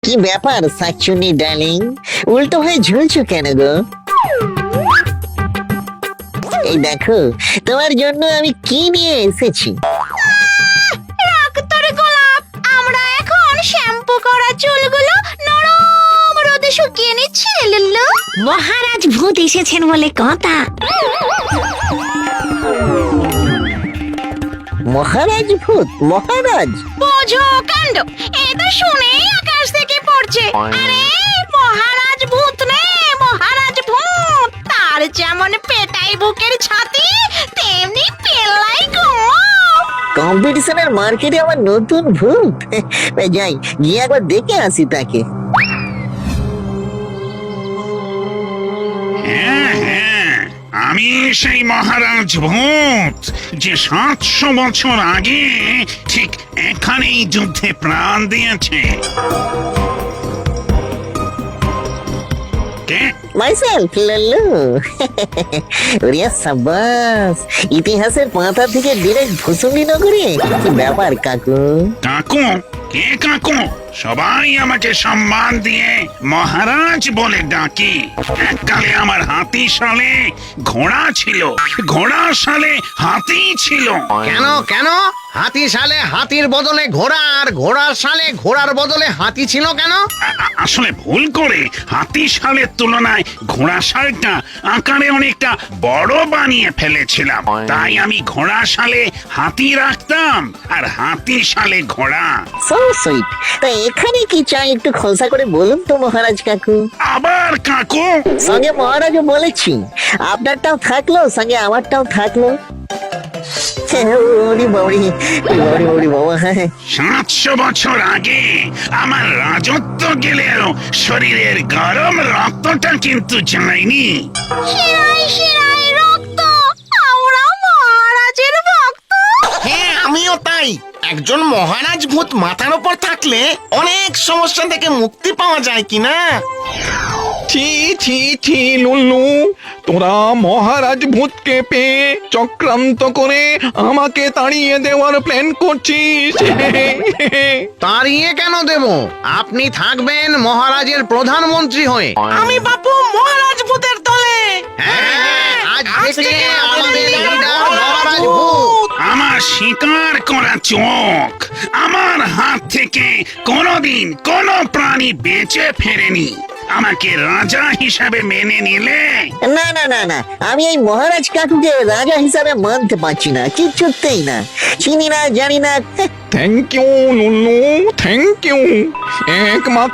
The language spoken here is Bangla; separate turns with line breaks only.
কি ব্যাপার শাকচুন্নি ডার্লিং, উল্টো হয়ে ঝুলছো কেন গো? এই দেখো তোমার জন্য আমি কি নিয়ে এসেছি।
রক্তর গোলাপ, আমরা এখন শ্যাম্পু করা চুলগুলো নরম রোদে শুকিয়ে নিচ্ছি রে লুল্লু।
মহারাজ ভূত এসেছেন বলে কথা।
মহারাজ ভূত? মহারাজ?
বোঝো কাণ্ড, এ তো শুনেই আকাশ থেকে পড়ছে। আরে মহারাজ ভূত নে, মহারাজ ভূত। তার যেমন পেটাই বুকের ছাতি, তেমনি পেল্লাই গো।
কম্পিটিশনের মার্কেটে আমার নতুন ভূত। যাই গিয়ে একবার দেখে আসি তাকে।
আমি সেই মহারাজ ভূত যে 700 বছর আগে ঠিক এখানেই যুদ্ধে প্রাণ দিয়েছে। কে?
মাইসেলফ লল্লু। ওরিয়া সাবাস, ইতিহাসের পাতা থেকে ডিরেক্ট ভুসুন্ডি নগরে। কি ব্যাপার কাকু?
কাকু? কে কাকু? সবাই আমাকে সম্মান দিয়ে মহারাজ বলে ডাকে। এককালে আমার হাতি সালে ঘোড়া ছিল, ঘোড়া সালে হাতি ছিল।
কেন কেন? হাতি সালে হাতির বদলে ঘোড়া, আর ঘোড়ার সালে ঘোড়ার বদলে হাতি ছিল কেন?
আসলে ভুল করে হাতি সালের তুলনায় ঘোড়া সালটা আকারে অনেকটা বড় বানিয়ে ফেলেছিলাম। তাই আমি ঘোড়া সালে হাতি রাখতাম আর হাতি সালে ঘোড়া।
So sweet. তা এখানে কি চাই একটু খোলসা করে বলুন তো মহারাজ কাকু।
আবার কাকু?
সঙ্গে মহারাজও বলেছি, আপনারটাও থাকলো সঙ্গে আমারটাও থাকলো। ওরে বাবারে, ওরে ওরে বাবা।
700 বছর আগে আমার রাজত্ব গেলেও শরীরের গরম রক্তটা কিন্তু যায়নি।
শিরায় শিরায় রক্ত, আমরা মহারাজের ভক্ত।
হ্যাঁ, আমিও তাই। একজন মহারাজ ভূত মাথার উপর থাকলে অনেক সমস্যা থেকে মুক্তি পাওয়া যায় কিনা।
ছি ছি ছি লুল্লু, তোরা মহারাজ ভূতকে পেয়ে চক্রান্ত করে আমাকে তাড়িয়ে দেওয়ার প্ল্যান করছিস।
তাড়িয়ে কেন দেব? আপনি থাকবেন মহারাজের প্রধানমন্ত্রী হয়ে। আমি বাপু মহারাজ ভূতের দলে। হ্যাঁ, আজ থেকে আমাদের লিডার মহারাজ ভূত।
আমার শিকার করা চোখ, আমার হাত থেকে কোনোদিন কোনো প্রাণী বেঁচে ফেরেনি। আমাকে রাজা হিসাবে মেনে নিলে?
না না না না, আমি এই মহারাজ কাকুকে রাজা হিসাবে মানতে পারছি না, কিছুতেই না। চিনি না, জানি না।
Thank you Lullu, thank you. একমাত্র